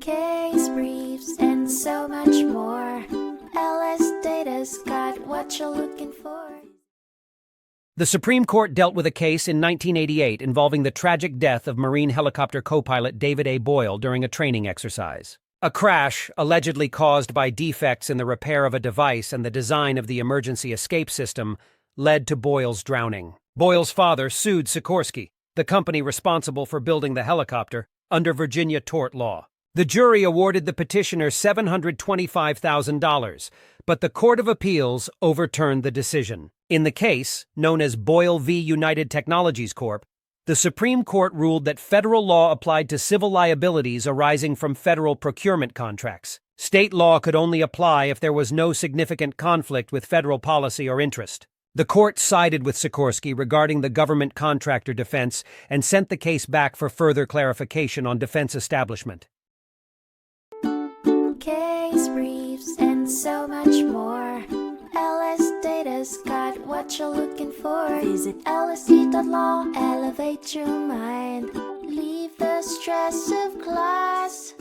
case briefs, and so much more. LSData's got what you're looking for. The Supreme Court dealt with a case in 1988 involving the tragic death of Marine helicopter co-pilot David A. Boyle during a training exercise. A crash, allegedly caused by defects in the repair of a device and the design of the emergency escape system, led to Boyle's drowning. Boyle's father sued Sikorsky, the company responsible for building the helicopter, under Virginia tort law. The jury awarded the petitioner $725,000, but the Court of Appeals overturned the decision. In the case, known as Boyle v. United Technologies Corp., the Supreme Court ruled that federal law applied to civil liabilities arising from federal procurement contracts. State law could only apply if there was no significant conflict with federal policy or interest. The court sided with Sikorsky regarding the government contractor defense and sent the case back for further clarification on defense establishment. Case briefs, and so much more. LSData's got what you're looking for. Visit lsd.law, elevate your mind. Leave the stress of class.